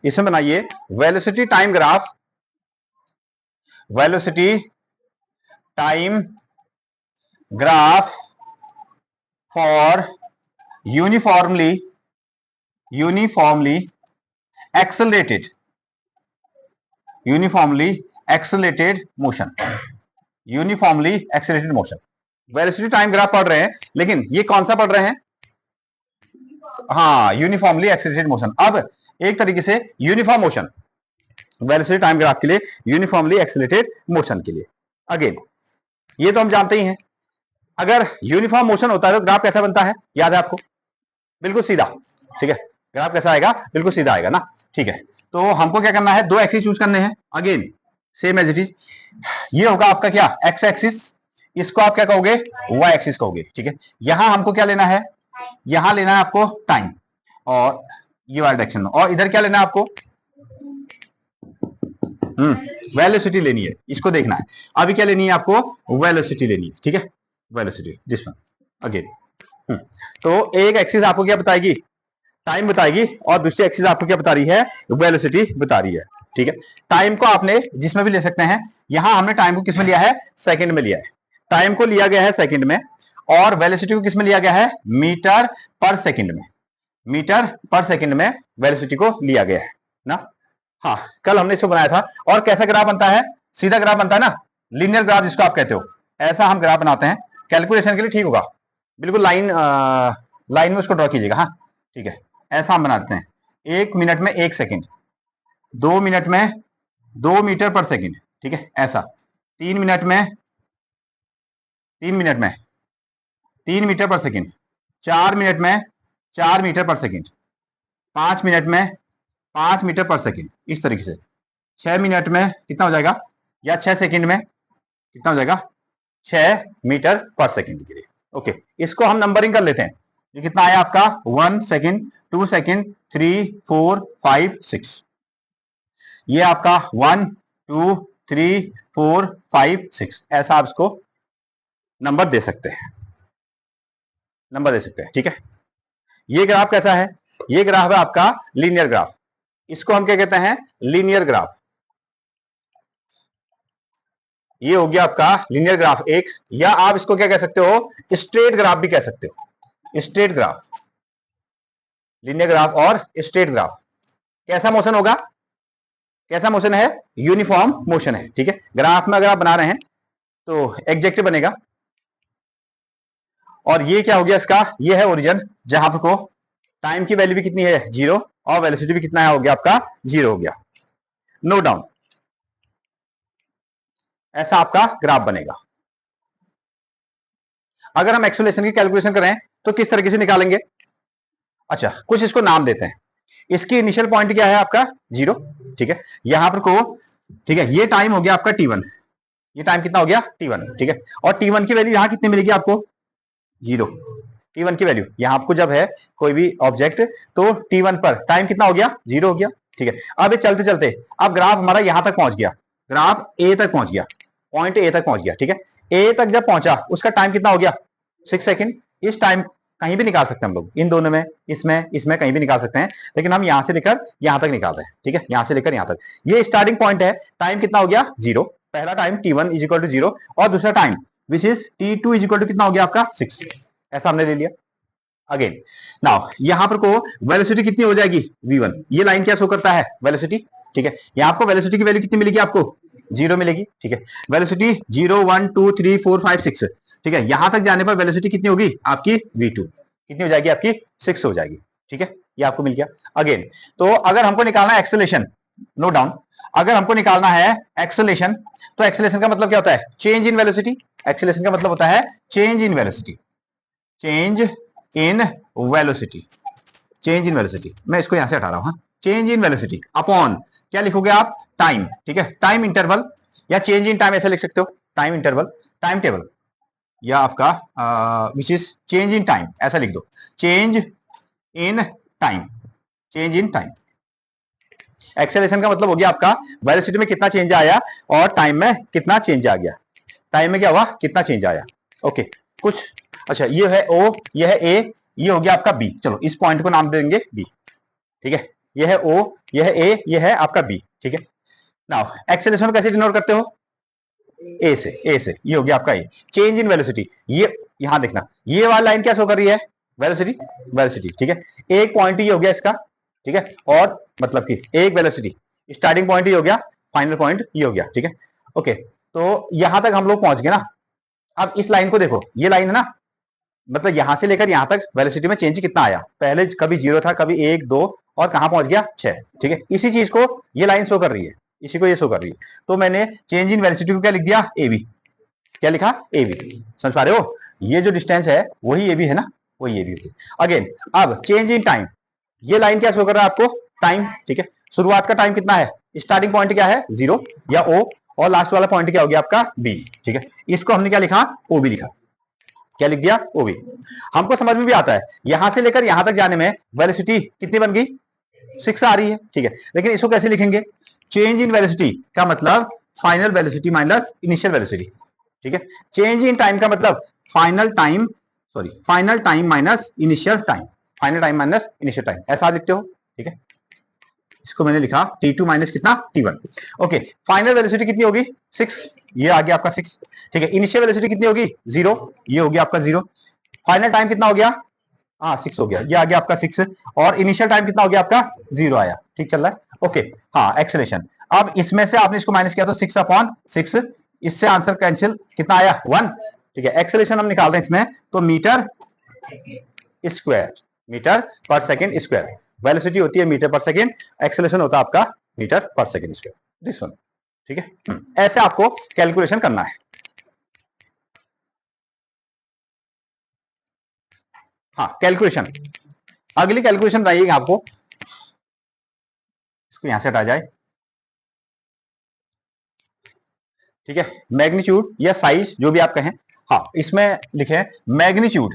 इसमें बनाइए velocity time graph, velocity time graph for uniformly accelerated motion, uniformly accelerated motion. Velocity time graph पढ़ रहे हैं, लेकिन ये कौन सा पढ़ रहे हैं? हाँ, यूनिफॉर्मली एक्सेलरेटेड मोशन। अब एक तरीके से uniform motion, velocity time graph के लिए, यूनिफॉर्मली एक्सेलरेटेड मोशन के लिए। अगेन ये तो हम जानते ही हैं, अगर यूनिफॉर्म मोशन होता है तो ग्राफ कैसा बनता है, याद है आपको? बिल्कुल सीधा, ठीक है। ग्राफ कैसा आएगा? बिल्कुल सीधा आएगा ना, ठीक है। तो हमको क्या करना है, दो एक्सिस चूज करने हैं। Again same as it is, ये होगा आपका क्या, एक्स एक्सिस, इसको आप क्या कहोगे, वाई एक्सिस कहोगे, ठीक है। यहां हमको क्या लेना है, यहां लेना है आपको टाइम, और ये वाला डायरेक्शन में, और इधर क्या लेना है आपको, वेलोसिटी लेनी है, इसको देखना है। अभी क्या लेनी है आपको, वेलोसिटी लेनी है, ठीक है। Velocity this one again. तो एक एक्सिस आपको क्या बताएगी, टाइम बताएगी, और दूसरी एक्सिस आपको क्या बता रही है, वेलोसिटी बता रही है, ठीक है। टाइम को आपने जिसमें भी ले सकते हैं, यहां हमने टाइम को किसमें लिया है, सेकंड में लिया है। टाइम को लिया गया है सेकंड में, और वेलोसिटी को किसमें लिया गया है, मीटर पर सेकंड में। मीटर पर सेकंड में वेलोसिटी को लिया गया है ना। हाँ, कल हमने इसको बनाया था। और कैसा ग्राफ बनता है, सीधा ग्राफ बनता है ना, लीनियर ग्राफ जिसको आप कहते हो, ऐसा हम ग्राफ बनाते हैं। कैलकुलेशन के लिए ठीक होगा, बिल्कुल लाइन में उसको ड्रॉ कीजिएगा, हाँ ठीक है। ऐसा हम बनाते हैं, 1 मिनट में 1 सेकंड, 2 मिनट में 2 मीटर पर सेकंड, ठीक है ऐसा, 3 मिनट में 3 मीटर पर सेकंड, 4 मिनट में 4 मीटर पर सेकंड, 5 मिनट में 5 मीटर पर सेकंड, इस तरीके से। 6 मिनट में कितना हो जाएगा, या 6 सेकंड में कितना हो जाएगा, 6 मीटर पर सेकंड के लिए। ओके, इसको हम नंबरिंग कर लेते हैं। ये कितना आया आपका, 1 सेकंड, 2 सेकंड, 3 4 5 6। ये आपका 1 2 3 4 5 6, ऐसा आप इसको नंबर दे सकते हैं, ठीक है। ये ग्राफ कैसा है, ये ग्राफ है आपका लीनियर ग्राफ, इसको हम क्या कहते हैं, लीनियर ग्राफ। ये हो गया आपका लीनियर ग्राफ एक, या आप इसको क्या कह सकते हो, स्ट्रेट ग्राफ भी कह सकते हो। स्ट्रेट ग्राफ, लीनियर ग्राफ और स्ट्रेट ग्राफ। कैसा मोशन होगा, कैसा मोशन है, यूनिफॉर्म मोशन है, ठीक है। ग्राफ में अगर आप बना रहे हैं तो एग्जेक्टिव बनेगा। और ये क्या हो गया इसका, ये है ओरिजिन, जहां पर को टाइम की वैल्यू भी कितनी है, 0, और वेलोसिटी भी कितना है, हो गया आपका 0 हो गया। नोट डाउन, ऐसा आपका ग्राफ बनेगा। अगर हम एक्सेलरेशन की कैलकुलेशन करें तो किस तरीके से निकालेंगे, अच्छा कुछ इसको नाम देते हैं। इसकी इनिशियल पॉइंट क्या है आपका, 0, ठीक है। यहां पर को, ठीक है, ये टाइम हो गया आपका T1, ये टाइम कितना हो गया, T1, ठीक है। और T1 की वैल्यू यहां कितनी मिलेगी आपको, 0। T1 की वैल्यू यहां आपको जब है कोई भी ऑब्जेक्ट, तो T1 पर टाइम कितना हो गया, 0 हो गया, ठीक है। अब ये चलते चलते, अब ग्राफ हमारा यहां तक पहुंच गया, ग्राफ ए तक पहुंच गया, पॉइंट ए तक पहुंच गया, ठीक है। ए तक जब पहुंचा, उसका टाइम कितना हो गया, 6 सेकंड। इस टाइम कहीं भी निकाल सकते हैं हम लोग, इन दोनों में, इसमें कहीं भी निकाल सकते हैं, लेकिन हम यहां से लेकर यहां तक निकाल रहे हैं, ठीक है। यहां से लेकर यहां तक, ये स्टार्टिंग पॉइंट है। टाइम कितना हो गया, 0। पहला time T1 is equal to 0, और दूसरा time which is T2 is equal to कितना हो गया आपका, 6। ऐसा हमने ले लिया। अगेन नाउ यहां पर को वेलोसिटी कितनी हो जाएगी, v1। ये लाइन क्या शो करता है, वेलोसिटी, ठीक है। यहां आपको वेलोसिटी की वैल्यू कितनी मिलेगी, आपको 0 मिलेगी, ठीक है। वेलोसिटी 0 1 2 3 4 5 6, ठीक है। यहां तक जाने पर वेलोसिटी कितनी होगी आपकी, v2 कितनी हो जाएगी आपकी, 6 हो जाएगी, ठीक है। ये आपको मिल गया। अगेन तो अगर हमको निकालना है एक्सेलरेशन, नोट डाउन, अगर हमको निकालना है एक्सेलरेशन, तो एक्सेलरेशन का मतलब क्या होता है, चेंज इन वेलोसिटी। एक्सेलरेशन का मतलब होता है change in velocity, change in velocity, change in velocity. मैं इसको यहां से हटा रहा हूं, चेंज इन वेलोसिटी अपॉन क्या लिखोगे आप, टाइम, ठीक है। टाइम इंटरवल, या चेंज इन टाइम ऐसे लिख सकते हो, टाइम इंटरवल, टाइम टेबल, या आपका which is change in time, ऐसा लिख दो, change in time, change in time. Acceleration का मतलब हो गया आपका वेलोसिटी में कितना चेंज आया, और टाइम में कितना चेंज आ गया, टाइम में क्या हुआ, कितना चेंज आया। ओके कुछ, अच्छा ये है O, ये है A, ये हो गया आपका B। चलो इस पॉइंट को नाम देंगे B, ठीक है। ये है O, ये है A, ये है आपका B, ठीक है। नाउ एक्सेलरेशन कैसे डिनोट करते हो? ए से, ये हो गया आपका ए। चेंज इन वेलोसिटी, ये यहां देखना, ये वाला लाइन क्या शो कर रही है? वेलोसिटी, वेलोसिटी, ठीक है। एक पॉइंट ये हो गया इसका, ठीक है, और मतलब कि एक वेलोसिटी, स्टार्टिंग पॉइंट ये हो गया, फाइनल पॉइंट ये हो गया, ठीक है। ओके, तो यहां तक हम लोग पहुंच गए ना। अब इस लाइन को देखो, ये लाइन है ना, मतलब यहां से लेकर यहां तक वेलोसिटी में चेंज कितना आया? पहले कभी 0 था, कभी 1, 2, और कहां पहुंच गया? 6, ठीक है। इसी चीज को ये लाइन शो कर रही है, इसी को ये शो कर रही है। तो मैंने चेंज इन वेलोसिटी को क्या लिख दिया? A B. क्या लिखा? A B. समझ पा रहे हो? ये जो डिस्टेंस है वही ए बी है ना, वही ए बी। अगेन अब चेंज इन टाइम, ये लाइन क्या शो कर रहा है आपको? टाइम, ठीक है। शुरुआत का टाइम कितना है? स्टार्टिंग पॉइंट क्या है? 0 या O, और लास्ट वाला पॉइंट क्या हो गया आपका? B, ठीक है। इसको हमने क्या लिखा? OB लिखा। क्या लिख दिया? OB। हमको समझ में भी आता है, यहां से लेकर यहां तक जाने में वेलोसिटी कितनी बन गई? 6 आ रही है, ठीक है। लेकिन इसको कैसे लिखेंगे? चेंज इन वेलोसिटी का मतलब final velocity minus initial velocity, ठीक है। चेंज इन टाइम का मतलब final time minus initial time, final time minus initial time, ऐसा आप लिखते हो, ठीक है। इसको मैंने लिखा T2 माइनस कितना? T1। ओके, फाइनल वेलोसिटी कितनी होगी? 6, ये आ गया आपका 6, ठीक है। इनिशियल वेलोसिटी कितनी होगी? 0, ये हो गया आपका 0। फाइनल टाइम कितना हो गया? हाँ 6 हो गया, ये आ गया आपका 6, और इनिशियल टाइम कितना हो गया आपका? 0 आया, ठीक चल रहा है। ओके, हाँ एक्सेलरेशन, अब इसमें से आपने इसको माइनस किया तो 6/6, इससे आंसर कैंसिल, कितना आया? 1, ठीक है। एक्सेलरेशन हम निकाल रहे हैं इसमें, तो मीटर स्क्वायर, मीटर पर सेकेंड स्क्वायर। वेलोसिटी होती है मीटर पर सेकेंड, एक्सेलरेशन होता है आपका मीटर पर सेकेंड स्क्वायर, दिस वन, ठीक है। ऐसे आपको कैलकुलेशन करना है। हाँ कैलकुलेशन, अगली कैलकुलेशन बताइएगा आपको, इसको यहां से हटा जाए, ठीक है। मैग्नीट्यूड या साइज जो भी आप कहें, हाँ इसमें लिखे magnitude,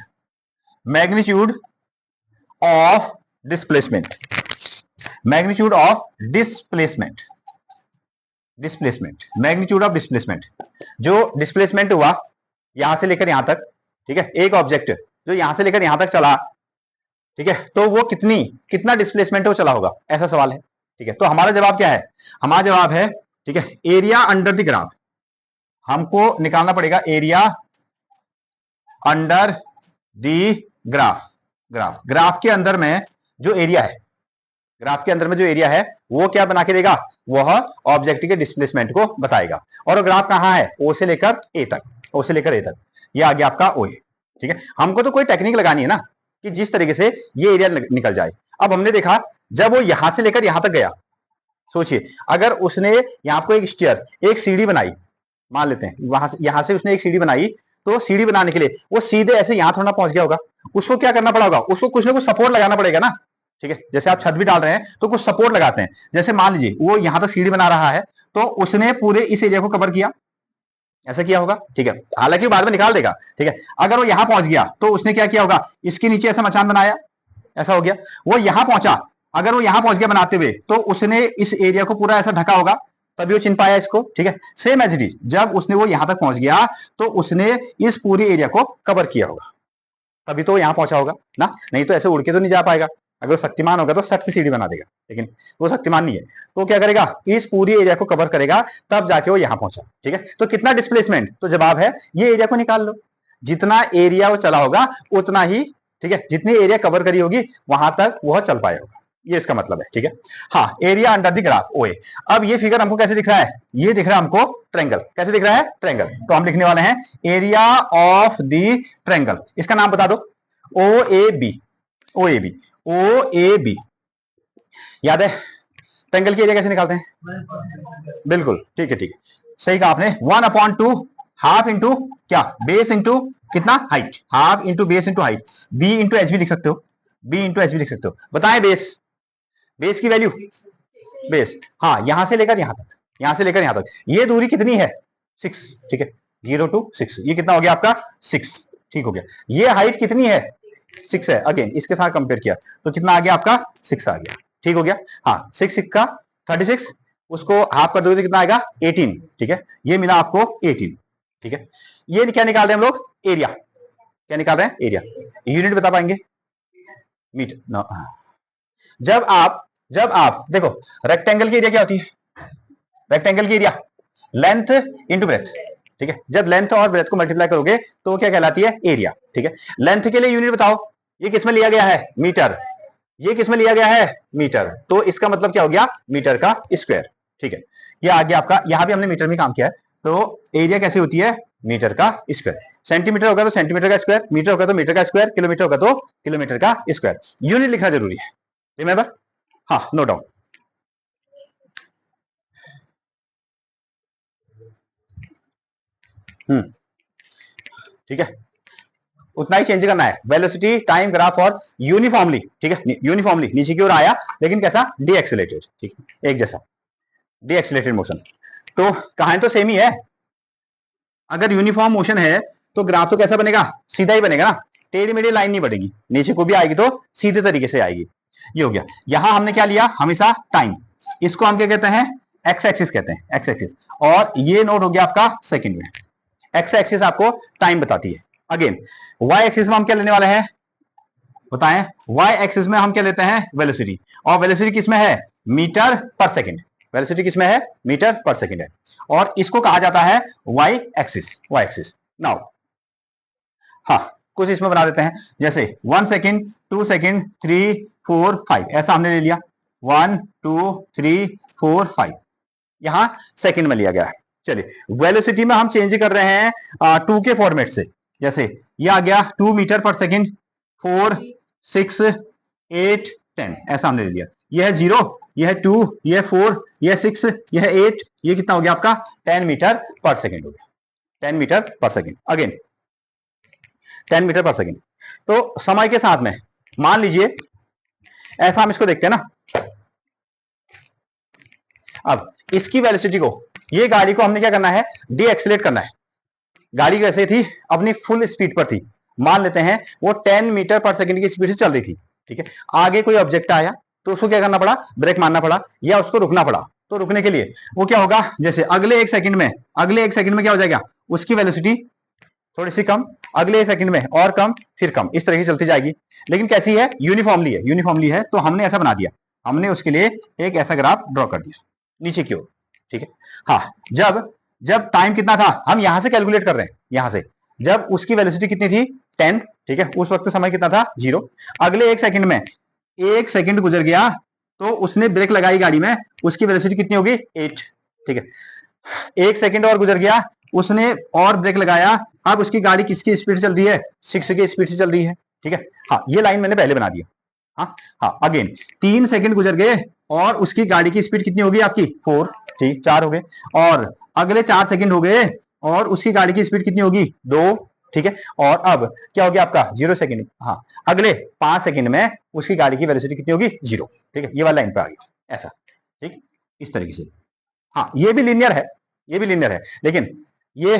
magnitude of displacement, magnitude of displacement, displacement, magnitude of displacement, जो डिस्प्लेसमेंट हुआ यहां से लेकर यहां तक, ठीक है। एक ऑब्जेक्ट जो यहां से लेकर यहां तक चला, ठीक है, तो वो कितना डिस्प्लेसमेंट वो चला होगा, ऐसा सवाल है, ठीक है। तो हमारा जवाब क्या है? हमारा जवाब है, ठीक है, एरिया अंडर द ग्राफ। हमको निकालना पड़ेगा area under the graph, graph के अंदर में जो एरिया है, ग्राफ के अंदर में जो एरिया है वो क्या बना के देगा? वह ऑब्जेक्ट के डिस्प्लेसमेंट को बताएगा। और ग्राफ कहां है? ओ से लेकर ए तक, ओ से लेकर ए तक, ये आ गया आपका ओ ए, ठीक है। हमको तो कोई टेक्निक लगानी है ना, कि जिस तरीके से ये एरिया निकल जाए। अब हमने देखा जब वो यहां से लेकर यहां तक गया, सोचिए अगर उसने यहां को एक स्टेयर, एक सीढ़ी बनाई, मान लेते हैं वहां से, यहां से उसने एक सीढ़ी बनाई, तो सीढ़ी बनाने के लिए वो सीधे ऐसे यहां थोड़ा पहुंच गया होगा, उसको क्या करना पड़ा होगा? उसको कुछ ना कुछ सपोर्ट लगाना पड़ेगा ना, ठीक है। जैसे आप छत भी डाल रहे हैं तो कुछ सपोर्ट लगाते हैं। जैसे मान लीजिए वो यहां तक सीढ़ी बना रहा है, तो उसने पूरे इस एरिया को कवर किया, ऐसा किया होगा, ठीक है। हालांकि बाद में निकाल देगा, ठीक है। अगर वो यहां पहुंच गया तो उसने क्या किया होगा? इसके नीचे ऐसा मचान बनाया, ऐसा हो गया। वो यहां पहुंचा, अगर वो यहां पहुंच गया बनाते हुए, तो उसने इस एरिया को पूरा ऐसा ढका होगा, तभी वो चिन पाया इसको, ठीक है। सेम एज इट इज, जब उसने वो यहां तक पहुंच गया तो उसने इस पूरी एरिया को कवर किया होगा, तभी तो यहां पहुंचा होगा ना, नहीं तो ऐसे उड़ के तो नहीं जा पाएगा। अगर वो शक्तिमान होगा तो सट से सीढ़ी बना देगा, लेकिन वो शक्तिमान नहीं है, तो क्या करेगा? इस पूरी एरिया को कवर करेगा, तब जाके वो यहां पहुंचा, ठीक है। तो कितना डिस्प्लेसमेंट? तो जवाब है ये एरिया को निकाल लो, जितना एरिया वो चला होगा उतना ही, ठीक है, जितनी एरिया कवर करी होगी वहां तक वह चल पाया होगा, ये इसका मतलब है, ठीक है। हाँ, एरिया अंडर द ग्राफ ओ ए। अब ये फिगर हमको कैसे दिख रहा है? ये दिख रहा है हमको ट्रायंगल, कैसे दिख रहा है? ट्रायंगल। तो हम लिखने वाले हैं एरिया ऑफ द ट्रायंगल, इसका नाम बता दो, O A B, O A B, O A B. याद है ट्रायंगल की एरिया कैसे निकालते हैं? बिल्कुल, ठीक है, ठीक है, सही कहा आपने। 1/2 हाफ इंटू क्या? बेस इंटू कितना? Height, half into base into height, B into H भी लिख सकते हो, बी इंटू एच भी लिख सकते हो। बताएं बेस, बेस की वैल्यू, बेस, हाँ यहां से लेकर यहां तक, यहां से लेकर यहां तक ये दूरी कितनी है? 6, ठीक है, 0 to 6, ये कितना हो गया आपका? 6, ठीक हो गया। ये हाइट कितनी है? 6 है, अगेन इसके साथ कंपेयर किया तो कितना आ गया आपका? 6 आ गया, ठीक हो गया। हाँ 6 का 36, उसको हाफ कर दोगे तो कितना आएगा? 18, ठीक है, ये मिला आपको 18, ठीक है। ये क्या निकाल रहे हैं हम लोग? एरिया, क्या निकाल रहे हैं? एरिया। यूनिट बता पाएंगे? मीटर, जब आप जब आप देखो, रेक्टेंगल की एरिया क्या होती है? रेक्टेंगल की एरिया लेंथ इंटू ब्रेथ, ठीक है। जब लेंथ और ब्रेथ को मल्टीप्लाई करोगे तो वो क्या कहलाती है? एरिया, ठीक है। लेंथ के लिए यूनिट बताओ, ये किसमें लिया गया है? मीटर। ये किसमें लिया गया है? मीटर। तो इसका मतलब क्या हो गया? मीटर का स्क्वायर, ठीक है। ये आ गया आपका, यहां भी हमने मीटर में काम किया है, तो एरिया कैसे होती है? मीटर का स्क्वायर। सेंटीमीटर होगा तो सेंटीमीटर का स्क्वायर, मीटर होगा तो मीटर का स्क्वायर, किलोमीटर होगा तो किलोमीटर का स्क्वायर। यूनिट लिखना जरूरी है, रिमेंबर? हाँ, नो डाउट। ठीक है, उतना ही चेंज करना है। वेलोसिटी टाइम ग्राफ और यूनिफॉर्मली, ठीक है, यूनिफॉर्मली नीचे की ओर आया, लेकिन कैसा? डी एक्सेलेटेड, ठीक है, एक जैसा डी एक्सेलेटेड मोशन। तो कहानी तो सेम ही है। अगर यूनिफॉर्म मोशन है तो ग्राफ तो कैसा बनेगा? सीधा ही बनेगा ना, टेढ़ी मेढ़ी लाइन नहीं बढ़ेगी, नीचे को भी आएगी तो सीधे तरीके से आएगी। ये हो गया। यहां हमने क्या लिया? हमेशा टाइम। इसको हम क्या कहते हैं? एक्स एक्सिस कहते हैं, एक्स एक्सिस। और ये नोट हो गया आपका सेकंड में। एक्स एक्सिस आपको टाइम बताती है। अगेन वाई एक्सिस में हम क्या लेने वाले हैं? बताएं। वाई एक्सिस में हम क्या लेते हैं? वेलोसिटी। और वेलोसिटी किसमें है? मीटर पर सेकंड। वेलोसिटी किसमें है? मीटर पर सेकंड है। और इसको कहा जाता है Y axis, Y axis. Now हाँ, कुछ इसमें बना देते हैं, जैसे 1 सेकंड, 2 सेकंड, 3, 4, 5, ऐसा हमने ले लिया। 1, 2, 3, 4, 5, यहां सेकंड में लिया गया है। चलिए, वेलोसिटी में हम चेंज कर रहे हैं 2 के फॉर्मेट से। जैसे ये आ गया 2 मीटर पर सेकंड, 4, 6, 8, 10, ऐसा हमने ले लिया। यह है 0, यह है 2, यह है 4, यह है 6, यह है 8, ये कितना हो गया आपका? 10 मीटर पर सेकंड हो गया। 10 मीटर पर सेकंड। अगेन 10 मीटर पर सेकंड। तो समय के साथ में मान लीजिए, ऐसा हम इसको देखते हैं ना। अब इसकी वेलोसिटी को, ये गाड़ी को हमने क्या करना है? डी एक्सेलेट करना है। गाड़ी कैसे थी? अपनी फुल स्पीड पर थी। मान लेते हैं वो 10 मीटर पर सेकंड की स्पीड से चल रही थी, ठीक है। आगे कोई ऑब्जेक्ट आया तो उसको क्या करना पड़ा? ब्रेक मारना पड़ा या उसको रुकना पड़ा। तो रुकने के लिए वो क्या होगा? जैसे अगले एक सेकंड में, अगले एक सेकंड में क्या हो जाएगा? उसकी वेलोसिटी थोड़ी सी कम, अगले एक सेकंड में और कम, फिर कम, इस तरह की चलती जाएगी। लेकिन कैसी है? यूनिफॉर्मली है, यूनिफॉर्मली है। तो हमने ऐसा बना दिया, हमने उसके लिए एक ऐसा ग्राफ ड्रॉ कर दिया नीचे की ओर, ठीक है। हाँ, जब जब टाइम कितना था, हम यहां से कैलकुलेट कर रहे हैं, यहां से। जब उसकी वेलोसिटी कितनी थी? 10, ठीक है। उस वक्त समय कितना था? 0। अगले एक सेकंड में, एक सेकंड गुजर गया तो उसने ब्रेक लगाई गाड़ी में, उसकी वेलोसिटी कितनी होगी? 8, ठीक है। एक सेकंड और गुजर गया, उसने और ब्रेक लगाया, अब उसकी गाड़ी किसकी स्पीड चल रही है? 6 की स्पीड से चल रही है, ठीक है। हाँ, ये लाइन मैंने पहले बना दिया। हाँ हाँ, अगेन 3 सेकंड गुजर गए और उसकी गाड़ी की स्पीड कितनी होगी आपकी? 4, ठीक, 4 हो गए। और अगले 4 सेकंड हो गए और उसकी गाड़ी की स्पीड कितनी होगी? 2, ठीक है। और अब क्या हो गया आपका? 0 सेकंड। हाँ, अगले 5 सेकंड में उसकी गाड़ी की वेलोसिटी कितनी होगी? 0, ठीक है। ये वाला लाइन पे आ गया ऐसा, ठीक, इस तरीके से। हाँ, ये भी लीनियर है, ये भी लीनियर है, लेकिन ये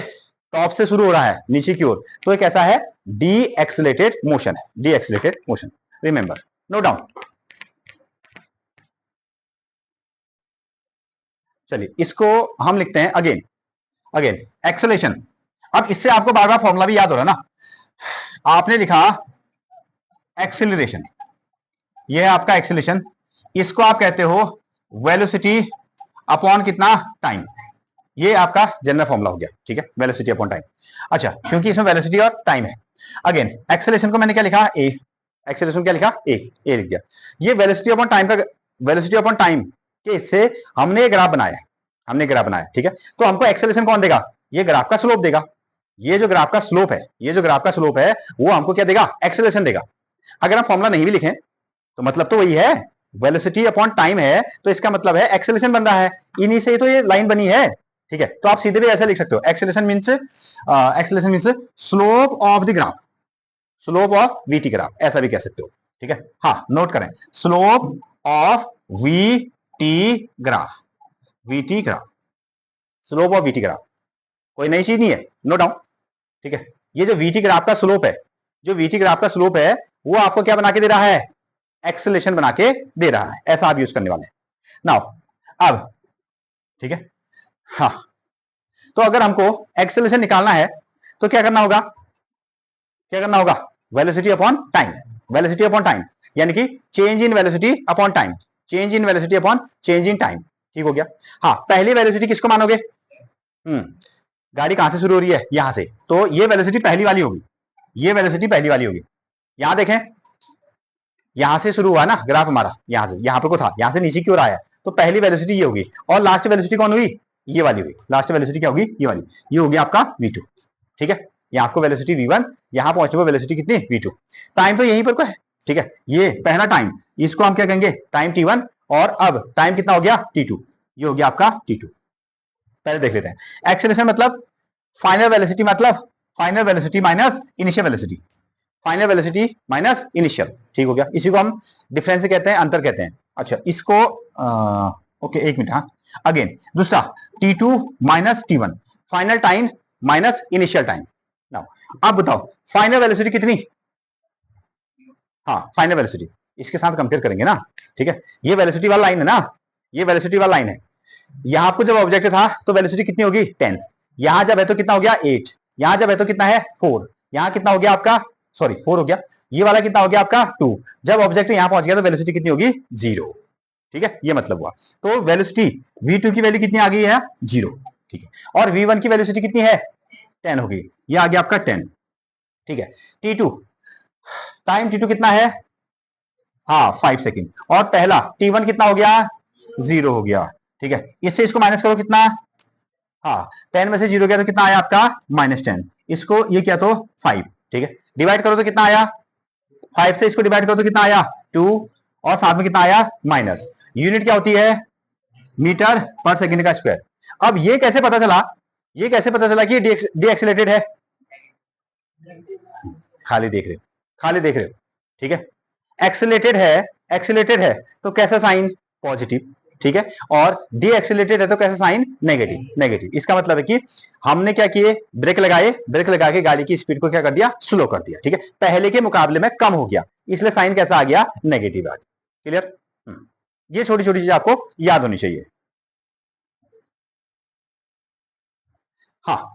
टॉप से शुरू हो रहा है नीचे की ओर, तो एक ऐसा है डी एक्सेलेटेड मोशन है, decelerated motion, remember, note down. चलिए, इसको हम लिखते हैं अगेन, अगेन एक्सेलेरेशन। अब इससे आपको बार बार फॉर्मूला भी याद हो रहा है ना। आपने लिखा एक्सेलरेशन, ये है आपका एक्सेलेरेशन। इसको आप कहते हो वेलोसिटी अपॉन कितना? टाइम। ये आपका जनरल फॉर्मूला हो गया, ठीक है, वेलोसिटी अपॉन टाइम। अच्छा, क्योंकि इसमें वेलोसिटी और टाइम है। अगेन एक्सेलरेशन को मैंने क्या लिखा? ए। एक्सेलरेशन क्या लिखा? ए लिख दिया। ये वेलोसिटी अपॉन टाइम का, वेलोसिटी अपॉन टाइम के इससे हमने ग्राफ बनाया, हमने ग्राफ बनाया, ठीक है। तो हमको एक्सेलरेशन कौन देगा? ये ग्राफ का स्लोप देगा। ये जो ग्राफ का स्लोप है, ये जो ग्राफ का स्लोप है, वो हमको क्या देगा? एक्सेलरेशन देगा। अगर हम फॉर्मूला नहीं भी लिखें तो मतलब तो वही है, वेलोसिटी अपॉन टाइम है, तो इसका मतलब है एक्सेलरेशन बन रहा है, इन्हीं से ही तो ये लाइन बनी है, ठीक है। तो आप सीधे भी ऐसा लिख सकते हो, acceleration means slope of the graph, slope of VT graph, ऐसा भी कह सकते हो, ठीक है। हाँ, नोट करें, slope of VT graph, VT graph, slope of VT graph, कोई नई चीज नहीं है, नो डाउन, ठीक है। ये जो वीटी ग्राफ का स्लोप है, जो वीटी ग्राफ का स्लोप है, वो आपको क्या बना के दे रहा है? एक्सेलरेशन बना के दे रहा है, ऐसा आप यूज करने वाले हैं नाउ। अब ठीक है, हाँ, तो अगर हमको एक्सेलरेशन निकालना है तो क्या करना होगा? क्या करना होगा? Velocity upon time, velocity upon time, यानी कि change in velocity upon time. Change in velocity upon change in time, ठीक हो गया। हाँ, पहली वेलोसिटी किसको मानोगे? गाड़ी कहां से शुरू हो रही है? यहां से, तो ये वेलोसिटी पहली वाली होगी, ये वेलोसिटी पहली वाली होगी। यहां देखें, यहां से शुरू हुआ ना ग्राफ हमारा, यहां से यहां पर को था, यहां से नीचे की ओर आया, तो पहली वेलोसिटी ये होगी, और लास्ट वेलोसिटी कौन हुई? ये वाली हुई। लास्ट वेलोसिटी क्या होगी? ये वाली, ये होगी आपका v2, ठीक है। यहाँ आपको वेलोसिटी v1, यहां पहुंचने पर वेलोसिटी कितनी? v2। टाइम तो यहीं पर को है, ठीक है। ये पहला टाइम, इसको हम क्या कहेंगे? टाइम t1, और अब टाइम कितना हो गया? t2, ये हो गया आपका t2। पहले देख लेते हैं। एक्सेलरेशन मतलब फाइनल वेलोसिटी, मतलब final velocity minus initial velocity, final velocity minus initial, ठीक हो गया। इसी को हम डिफरेंस कहते हैं, अंतर कहते हैं। अच्छा, इसको ओके, एक मिनट। हाँ, अगेन दूसरा t2 minus t1, final time minus initial time. Now अब बताओ फाइनल वेलोसिटी कितनी? हाँ, फाइनल वेलोसिटी इसके साथ कंपेयर करेंगे ना, ठीक है। ये वेलोसिटी वाला लाइन है ना, ये वेलोसिटी वाला लाइन है। यहां आपको जब ऑब्जेक्ट था तो वेलोसिटी कितनी होगी? 10। यहां जब है तो कितना हो गया? 8। यहां जब है तो कितना है? 4। यहां कितना हो गया आपका? सॉरी 4 हो गया। ये वाला कितना हो गया आपका? 2। जब ऑब्जेक्ट यहां पहुंच गया तो वेलोसिटी कितनी होगी? 0, ठीक है। ये मतलब हुआ। तो वेलोसिटी v2 की वैल्यू कितनी आ गई है? 0, ठीक है। और v1 की वेलोसिटी कितनी है? 10 होगी। ये आ गया आपका 10, ठीक है। t2, टाइम t2 कितना है? हाँ, 5 सेकेंड। और पहला t1 कितना हो गया? 0 हो गया, ठीक है। इससे इसको माइनस करो, कितना? हाँ, 10 में से 0 गया तो कितना आया आपका? -10। इसको ये क्या तो 5, ठीक है। डिवाइड करो तो कितना आया? 5 से इसको डिवाइड करो तो कितना आया? 2, और साथ में कितना आया? माइनस। यूनिट क्या होती है? मीटर पर सेकंड का स्क्वायर। अब ये कैसे पता चला, ये कैसे पता चला कि डी एक्सीलरेटेड है? खाली देख रहे हो, खाली देख रहे हो, ठीक है। एक्सीलरेटेड है, एक्सीलरेटेड है तो कैसा साइन? पॉजिटिव, ठीक है। और डी एक्सीलरेटेड है तो कैसा साइन? Negative, negative. इसका मतलब है कि हमने क्या किए? ब्रेक लगाए, ब्रेक लगा के गाड़ी की स्पीड को क्या कर दिया? स्लो कर दिया, ठीक है। पहले के मुकाबले में कम हो गया, इसलिए साइन कैसा आ गया? नेगेटिव आ गया। क्लियर? ये छोटी छोटी चीज आपको याद होनी चाहिए। हाँ,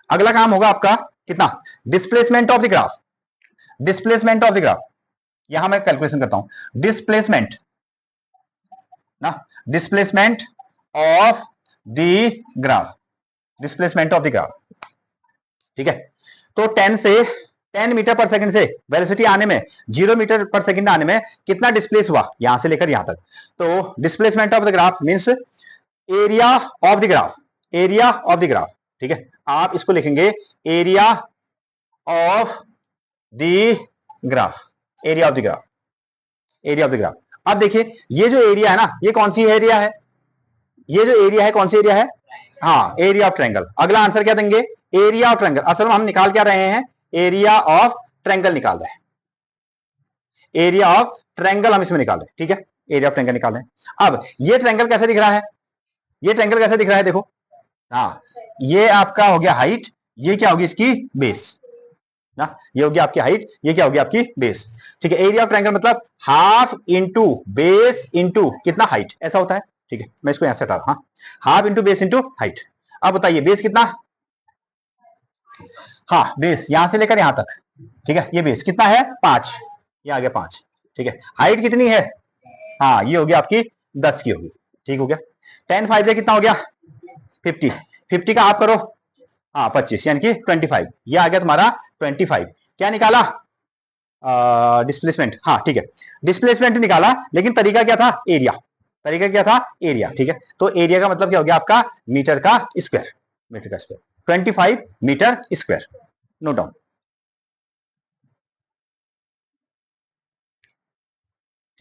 अगला काम होगा आपका कितना? Displacement of the graph, displacement of the graph. यहां मैं कैलकुलेशन करता हूं। डिस्प्लेसमेंट ना, displacement of the graph, displacement of the graph, ठीक है। तो 10 से 10 मीटर पर सेकंड से वेलोसिटी आने में, 0 मीटर पर सेकंड आने में कितना डिस्प्लेस हुआ यहां से लेकर यहां तक? तो displacement of the graph means area of the graph, area of the graph, ठीक है। आप इसको लिखेंगे area of the graph, area of the graph, area of the graph. अब देखिए ये जो एरिया है ना, ये कौन सी एरिया है? ये जो एरिया है कौन सी एरिया है? हाँ, एरिया ऑफ ट्रायंगल। अगला आंसर क्या देंगे? Area of triangle. असल में हम निकाल क्या रहे हैं? एरिया ऑफ ट्रायंगल निकाल रहे हैं, एरिया ऑफ ट्रायंगल हम इसमें निकाल रहे हैं, ठीक है। एरिया ऑफ ट्रायंगल निकाल रहे हैं। अब ये ट्रायंगल कैसे दिख रहा है? ये ट्रायंगल कैसे दिख रहा है? देखो, हाँ, ये आपका हो गया हाइट, ये क्या होगी इसकी? बेस ना, ये होगी आपकी हाइट, ये क्या होगी आपकी? बेस, ठीक है। एरिया ऑफ ट्रायंगल मतलब हाफ इंटू बेस इंटू कितना? हाइट, ऐसा होता है, ठीक है। मैं इसको यहां से हटा, हाँ, half into base into height. अब बताइए बेस कितना? हाँ, बेस यहां से लेकर यहां तक, ठीक है। ये बेस कितना है? 5, ये आ गया 5, ठीक है। हाइट कितनी है? हाँ, ये होगी आपकी 10 की होगी, ठीक हो गया। 10 5 से कितना हो गया? 50, 50 का आप करो, हाँ 25 यानी कि 25, ये आ गया तुम्हारा 25। क्या निकाला? डिस्प्लेसमेंट, हाँ ठीक है, डिस्प्लेसमेंट निकाला, लेकिन तरीका क्या था? एरिया, तरीका क्या था? एरिया, ठीक है। तो एरिया का मतलब क्या हो गया आपका? मीटर का स्क्वायर, मीटर का square, 25 metre square. Note down,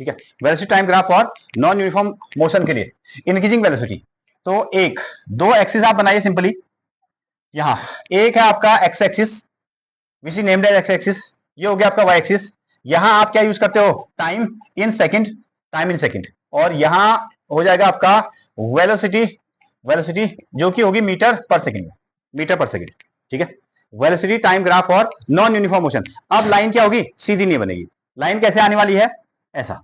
ठीक है। वेलोसिटी टाइम ग्राफ और नॉन यूनिफॉर्म मोशन के लिए इंक्रीजिंग वेलोसिटी। तो एक दो एक्सिस आप बनाइए सिंपली। यहां एक है आपका X axis, which is named as X axis. ये हो गया आपका वाई एक्सिस। यहां आप क्या यूज करते हो? Time in second, time in second. और यहां हो जाएगा आपका वेलोसिटी, वेलोसिटी जो कि होगी मीटर पर सेकंड, मीटर पर सेकंड, ठीक है। वेलोसिटी टाइम ग्राफ और नॉन यूनिफॉर्म मोशन। अब लाइन क्या होगी? सीधी नहीं बनेगी। लाइन कैसे आने वाली है? ऐसा,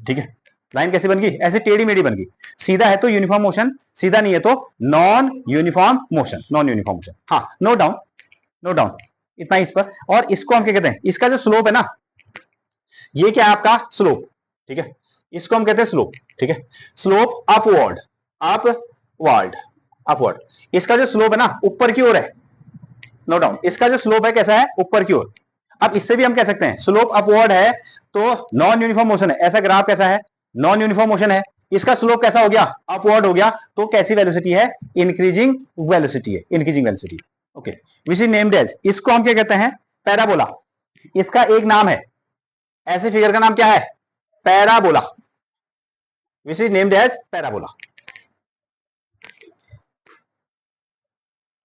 ठीक है। लाइन कैसे बन गई? ऐसे टेढ़ी मेढ़ी बन गई। सीधा है तो यूनिफॉर्म मोशन, सीधा नहीं है तो non uniform motion, non uniform motion. हाँ, नोट डाउन, नोट डाउन, इतना इस पर। और इसको हम क्या कहते हैं? इसका जो स्लोप है ना, ये क्या है आपका? स्लोप, ठीक है। इसको हम कहते हैं स्लोप, ठीक है। Slope upward, upward, upward. इसका जो स्लोप है ना ऊपर की ओर है, नो डाउन। इसका जो स्लोप है कैसा है, ऊपर की ओर। अब इससे भी हम कह सकते हैं स्लोप अपवर्ड है तो नॉन यूनिफॉर्म मोशन है। ऐसा ग्राफ कैसा है, नॉन यूनिफॉर्म मोशन है, इसका स्लोप कैसा हो गया, अपवर्ड हो गया, तो कैसी वेलोसिटी है, इंक्रीजिंग वेलोसिटी है, increasing velocity. Okay, which is named as, इसको हम क्या कहते हैं, पैराबोला। इसका एक नाम है, ऐसे फिगर का नाम क्या है, parabola, which is named as parabola.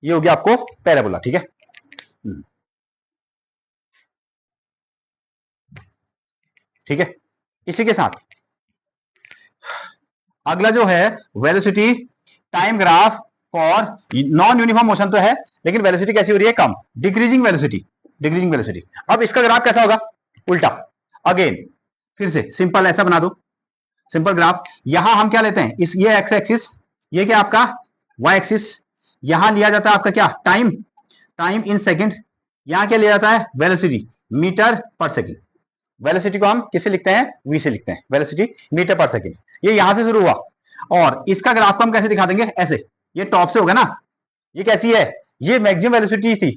ये हो गया आपको पैराबोला, ठीक है। ठीक है, इसी के साथ अगला जो है velocity time graph for non uniform motion तो है, लेकिन वेलोसिटी कैसी हो रही है, कम, डिक्रीजिंग वेलोसिटी, डिक्रीजिंग वेलोसिटी। अब इसका ग्राफ कैसा होगा, उल्टा। अगेन फिर से सिंपल ऐसा बना दो, सिंपल ग्राफ। यहां हम क्या लेते हैं, इस ये एक्स एक्सिस, ये क्या आपका वाई एक्सिस, यहां लिया जाता है आपका क्या, टाइम, टाइम इन सेकंड। यहां क्या लिया जाता है, वेलोसिटी, मीटर पर सेकंड। वेलोसिटी को हम किससे लिखते हैं, वी से लिखते हैं, वेलोसिटी मीटर पर सेकंड। ये यहां से शुरू हुआ, और इसका ग्राफ को हम कैसे दिखा देंगे, ऐसे, ये टॉप से होगा ना, ये कैसी है, ये मैक्सिमम वेलोसिटी थी,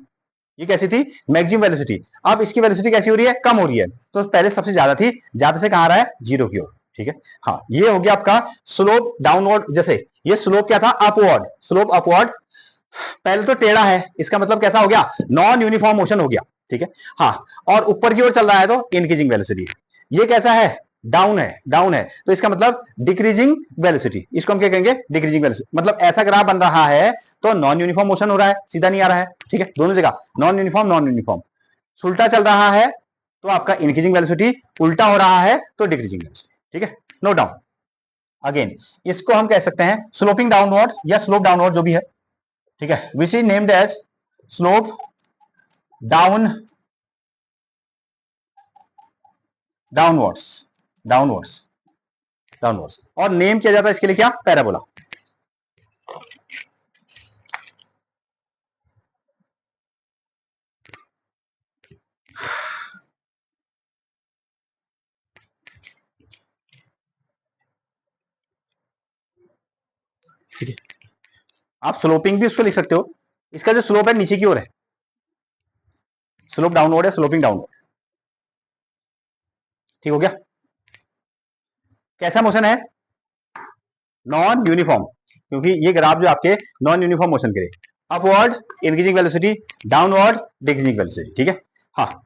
ये कैसी थी, मैक्सिमम वेलोसिटी। अब इसकी वेलोसिटी कैसी हो रही है, कम हो रही है, तो पहले सबसे ज्यादा थी, ज्यादा से कहां आ रहा है, जीरो की ओर, ठीक है। हाँ, ये हो गया आपका स्लोप डाउनवर्ड। जैसे ये स्लोप क्या था, अपवर्ड, स्लोप अपवर्ड, पहले तो टेढ़ा है, इसका मतलब कैसा हो गया, नॉन यूनिफॉर्म मोशन हो गया, ठीक है। हाँ, और ऊपर की ओर चल रहा है तो इंक्रीजिंग वेलोसिटी। ये कैसा है, डाउन है, डाउन है, तो इसका मतलब डिक्रीजिंग वेलोसिटी। इसको हम क्या कहेंगे, डिक्रीजिंग वेलोसिटी। मतलब ऐसा ग्राफ बन रहा है तो नॉन यूनिफॉर्म मोशन हो रहा है, सीधा नहीं आ रहा है, ठीक है, दोनों जगह नॉन यूनिफॉर्म, नॉन यूनिफॉर्म। उल्टा चल रहा है तो आपका इंक्रीजिंग वेलोसिटी, उल्टा हो रहा है तो डिक्रीजिंग वेलोसिटी, ठीक है, नो डाउन। अगेन इसको हम कह सकते हैं स्लोपिंग डाउनवर्ड या स्लोप डाउनवर्ड, जो भी है, ठीक है, which is named as slope down, downwards, downwards, downwards. और नेम किया जाता है इसके लिए क्या, पैराबोला। ठीक है, आप स्लोपिंग भी उसको लिख सकते हो। इसका जो स्लोप है नीचे की ओर है, स्लोप डाउनवर्ड है, स्लोपिंग डाउनवर्ड, ठीक हो गया। कैसा मोशन है, नॉन यूनिफॉर्म, क्योंकि ये ग्राफ जो आपके नॉन यूनिफॉर्म मोशन के लिए, upward increasing velocity, downward decreasing velocity, ठीक है। हाँ,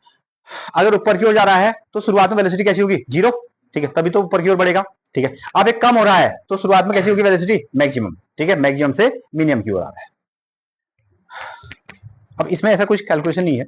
अगर ऊपर की ओर जा रहा है तो शुरुआत में वेलोसिटी कैसी होगी, जीरो, ठीक है, तभी तो ऊपर की ओर बढ़ेगा, ठीक है। अब एक कम हो रहा है तो शुरुआत में कैसी होगी वेलोसिटी, मैक्सिमम, ठीक है, मैक्सिमम से मिनिमम की ओर आ रहा है। अब इसमें ऐसा कुछ कैलकुलेशन नहीं है,